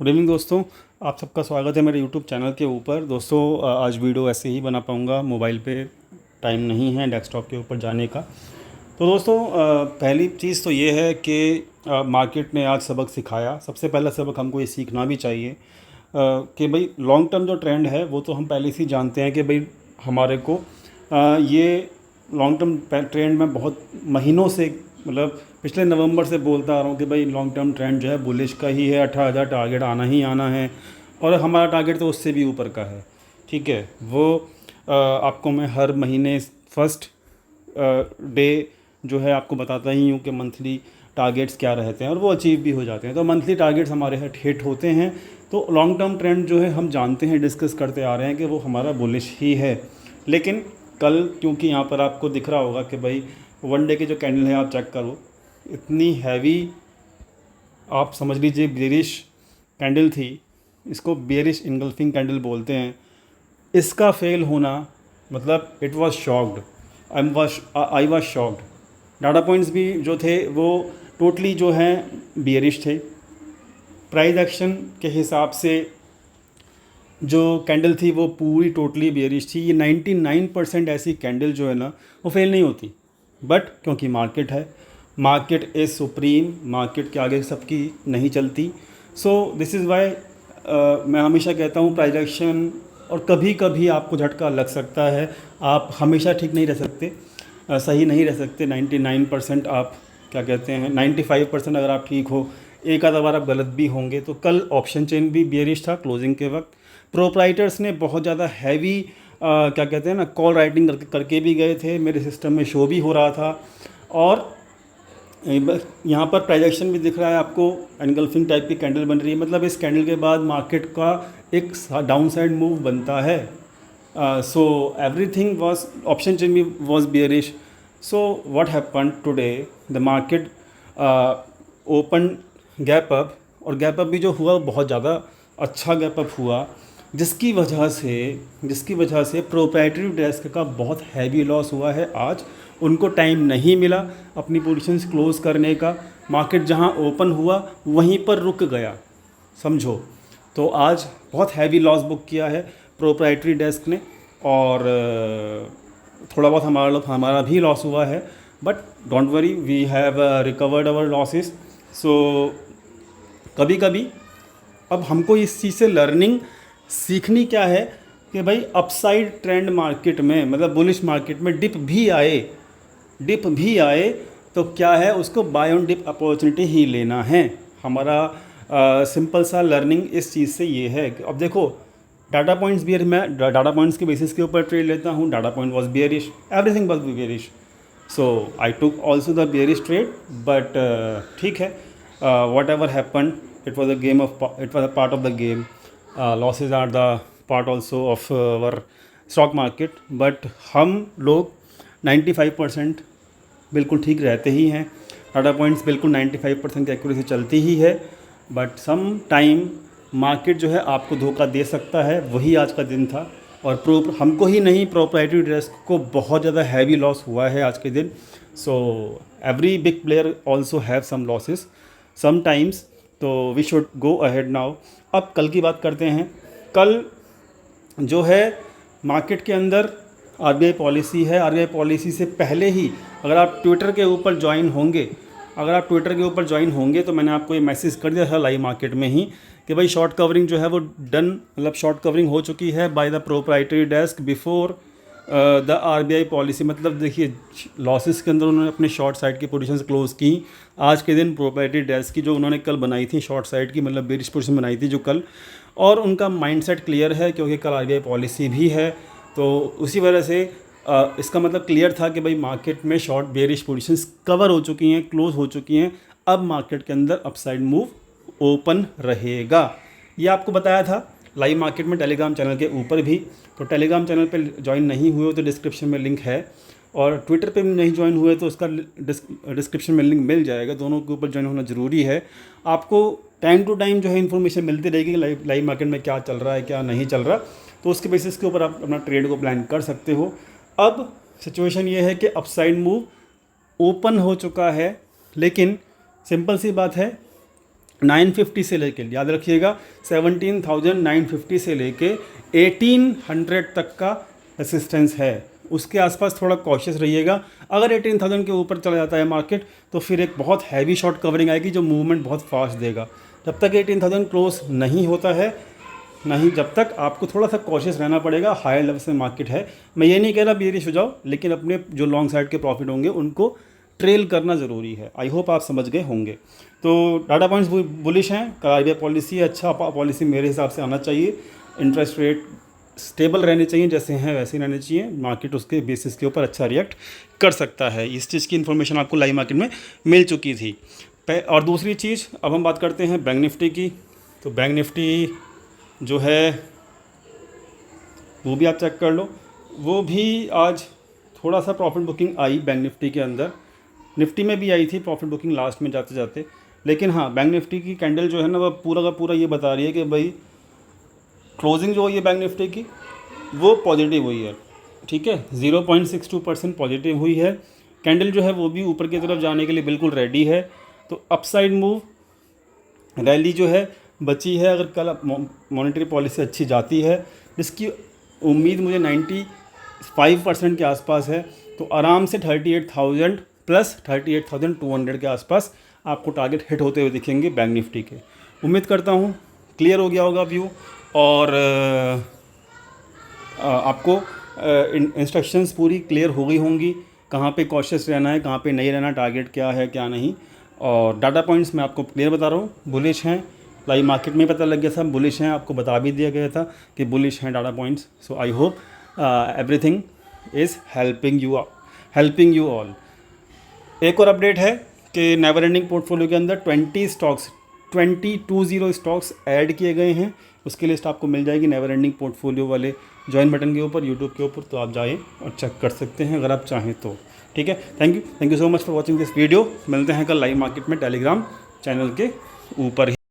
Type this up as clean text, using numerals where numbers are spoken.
Good evening दोस्तों, आप सबका स्वागत है मेरे यूट्यूब चैनल के ऊपर। दोस्तों आज वीडियो ऐसे ही बना पाऊँगा, मोबाइल पे टाइम नहीं है डेस्कटॉप के ऊपर जाने का। तो दोस्तों पहली चीज़ तो ये है कि मार्केट ने आज सबक सिखाया। सबसे पहला सबक हमको ये सीखना भी चाहिए कि भाई लॉन्ग टर्म जो ट्रेंड है वो तो हम पहले से ही जानते हैं कि भाई हमारे को ये लॉन्ग टर्म ट्रेंड में बहुत महीनों से, मतलब पिछले नवंबर से बोलता आ रहा हूँ कि भाई लॉन्ग टर्म ट्रेंड जो है बुलिश का ही है। 18,000 टारगेट आना ही आना है और हमारा टारगेट तो उससे भी ऊपर का है। ठीक है, वो आपको मैं हर महीने फर्स्ट डे जो है आपको बताता ही हूँ कि मंथली टारगेट्स क्या रहते हैं और वो अचीव भी हो जाते हैं। तो मंथली टारगेट्स हमारे हिट होते हैं। तो लॉन्ग टर्म ट्रेंड जो है हम जानते हैं, डिस्कस करते आ रहे हैं कि वो हमारा बुलिश ही है। लेकिन कल क्योंकि यहाँ पर आपको दिख रहा होगा कि भाई वन डे की जो कैंडल है आप चेक करो, इतनी हैवी, आप समझ लीजिए बेरिश कैंडल थी। इसको बेरिश इनगल्फिंग कैंडल बोलते हैं। इसका फेल होना मतलब it was shocked, I was shocked. Data points भी जो थे वो टोटली जो हैं बेरिश थे। प्राइस एक्शन के हिसाब से जो कैंडल थी वो पूरी टोटली बेरिश थी। ये 99% ऐसी कैंडल जो है ना वो फेल नहीं होती, बट क्योंकि मार्केट है, मार्केट इज़ सुप्रीम, मार्केट के आगे सबकी नहीं चलती। सो दिस इज़ वाई मैं हमेशा कहता हूँ प्राइस एक्शन, और कभी कभी आपको झटका लग सकता है। आप हमेशा ठीक नहीं रह सकते, सही नहीं रह सकते। 99% आप क्या कहते हैं 95% अगर आप ठीक हो, एक आधा बार आप गलत भी होंगे। तो कल ऑप्शन चेन भी बेरिश था क्लोजिंग के वक्त। प्रोप्राइटर्स ने बहुत ज़्यादा हैवी क्या कहते हैं ना कॉल राइटिंग करके भी गए थे, मेरे सिस्टम में शो भी हो रहा था। और यहाँ पर प्राइजेक्शन भी दिख रहा है आपको, एनगल्फिंग टाइप की कैंडल बन रही है। मतलब इस कैंडल के बाद मार्केट का एक डाउन साइड मूव बनता है। So everything was, option chain भी was bearish. So what happen today, the market open gap up, और गैप अप भी जो हुआ बहुत ज़्यादा अच्छा गैप अप हुआ, जिसकी वजह से प्रोप्राइटरी डेस्क का बहुत हैवी लॉस हुआ है। आज उनको टाइम नहीं मिला अपनी पोजीशंस क्लोज करने का। मार्केट जहां ओपन हुआ वहीं पर रुक गया, समझो। तो आज बहुत हैवी लॉस बुक किया है प्रोप्राइटरी डेस्क ने, और थोड़ा बहुत हमारा भी लॉस हुआ है, but don't worry, we have recovered our losses. So कभी कभी अब हमको इस चीज़ से लर्निंग सीखनी क्या है कि भाई अपसाइड ट्रेंड मार्केट में, मतलब बुलिश मार्केट में डिप भी आए तो क्या है, उसको बाय ऑन डिप अपॉर्चुनिटी ही लेना है। हमारा सिंपल सा लर्निंग इस चीज़ से ये है कि अब देखो डाटा पॉइंट्स भी, मैं डाटा पॉइंट्स के बेसिस के ऊपर ट्रेड लेता हूँ। Data point was bearish, everything was bearish, so I took also the bearish trade. But ठीक है, what ever happen, it was a part of the game. Losses are the part also of our stock market, but हम लोग 95% बिल्कुल ठीक रहते ही हैं। Data points बिल्कुल 95% की एक्यूरेसी चलती ही है, बट सम टाइम मार्केट जो है आपको धोखा दे सकता है। वही आज का दिन था, और हमको ही नहीं, प्रोप्राइटरी डेस्क को बहुत ज़्यादा हैवी लॉस हुआ है आज के दिन। So every big player also have some losses sometimes. तो we should go ahead now. अब कल की बात करते हैं। कल जो है मार्केट के अंदर आरबीआई पॉलिसी है। आरबीआई पॉलिसी से पहले ही अगर आप ट्विटर के ऊपर ज्वाइन होंगे तो मैंने आपको ये मैसेज कर दिया था लाइव मार्केट में ही कि भाई शॉर्ट कवरिंग जो है वो डन, मतलब शॉर्ट कवरिंग हो चुकी है by the proprietary desk before the RBI policy. मतलब देखिए लॉसेस के अंदर उन्होंने अपने शॉर्ट साइड की पोजीशंस क्लोज की आज के दिन। प्रोप्राइटरी डेस्क की जो उन्होंने कल बनाई थी शॉर्ट साइड की, मतलब बेरिश पोजीशन बनाई थी जो कल, और उनका माइंडसेट क्लियर है क्योंकि कल आरबीआई पॉलिसी भी है। तो उसी वजह से इसका मतलब क्लियर था कि भाई मार्केट में शॉर्ट बेरिश पोजीशंस कवर हो चुकी हैं, क्लोज हो चुकी हैं। अब मार्केट के अंदर अपसाइड मूव ओपन रहेगा, ये आपको बताया था लाइव मार्केट में टेलीग्राम चैनल के ऊपर भी। तो टेलीग्राम चैनल पे ज्वाइन नहीं हुए तो डिस्क्रिप्शन में लिंक है, और ट्विटर पे भी नहीं ज्वाइन हुए तो उसका डिस्क्रिप्शन में लिंक मिल जाएगा। दोनों के ऊपर ज्वाइन होना ज़रूरी है। आपको टाइम टू टाइम जो है इन्फॉर्मेशन मिलती रहेगी लाइव मार्केट में क्या चल रहा है क्या नहीं चल रहा, तो उसके बेसिस के ऊपर आप अपना ट्रेड को प्लान कर सकते हो। अब सिचुएशन ये है कि अपसाइड मूव ओपन हो चुका है, लेकिन सिंपल सी बात है 950 से लेके, याद रखिएगा 17,950 से लेके 1800 तक का रेसिस्टेंस है। उसके आसपास थोड़ा कॉशियस रहिएगा। अगर 18,000 के ऊपर चला जाता है मार्केट तो फिर एक बहुत हैवी शॉर्ट कवरिंग आएगी जो मूवमेंट बहुत फास्ट देगा। जब तक 18,000 क्लोज नहीं होता है, नहीं, जब तक आपको थोड़ा सा कॉशियस रहना पड़ेगा। हायर लेवल से मार्केट है, मैं ये नहीं कह रहा बेरिश हो जाओ, लेकिन अपने जो लॉन्ग साइड के प्रॉफिट होंगे उनको ट्रेल करना ज़रूरी है। आई होप आप समझ गए होंगे। तो डाटा पॉइंट्स बुलिश हैं, RBI पॉलिसी अच्छा पॉलिसी मेरे हिसाब से आना चाहिए। इंटरेस्ट रेट स्टेबल रहने चाहिए, जैसे हैं वैसे ही रहने चाहिए। मार्केट उसके बेसिस के ऊपर अच्छा रिएक्ट कर सकता है। इस चीज़ की इन्फॉर्मेशन आपको लाइव मार्केट में मिल चुकी थी। और दूसरी चीज़, अब हम बात करते हैं बैंक निफ्टी की। तो बैंक निफ्टी जो है वो भी आप चेक कर लो, वो भी आज थोड़ा सा प्रॉफिट बुकिंग आई बैंक निफ्टी के अंदर। निफ्टी में भी आई थी प्रॉफिट बुकिंग लास्ट में जाते जाते, लेकिन हाँ, बैंक निफ्टी की कैंडल जो है ना, वह पूरा का पूरा ये बता रही है कि भाई क्लोजिंग जो हुई है बैंक निफ्टी की वो पॉजिटिव हुई है। ठीक है, 0.62% पॉजिटिव हुई है। कैंडल जो है वो भी ऊपर की तरफ जाने के लिए बिल्कुल रेडी है। तो अपसाइड मूव रैली जो है बची है। अगर कल मॉनेटरी पॉलिसी अच्छी जाती है, जिसकी उम्मीद मुझे 95% के आसपास है, तो आराम से 38,000 प्लस 38,200 के आसपास आपको टारगेट हिट होते हुए दिखेंगे बैंक निफ्टी के। उम्मीद करता हूँ क्लियर हो गया होगा व्यू, और आपको इंस्ट्रक्शंस पूरी क्लियर हो गई होंगी, कहाँ पे कॉशियस रहना है, कहाँ पे नहीं रहना, टारगेट क्या है क्या नहीं। और डाटा पॉइंट्स मैं आपको क्लियर बता रहा हूँ, बुलिश हैं। लाइव मार्केट में पता लग गया था बुलिश हैं, आपको बता भी दिया गया था कि बुलिश हैं data points. So I hope everything is helping you all. एक और अपडेट है कि नेवर एंडिंग पोर्टफोलियो के अंदर 20 स्टॉक्स ऐड किए गए हैं। उसकी लिस्ट आपको मिल जाएगी नेवर एंडिंग पोर्टफोलियो वाले ज्वाइन बटन के ऊपर, यूट्यूब के ऊपर, तो आप जाएँ और चेक कर सकते हैं अगर आप चाहें तो। ठीक है, thank you so much for watching this video. मिलते हैं कल लाइव मार्केट में टेलीग्राम चैनल के ऊपर ही।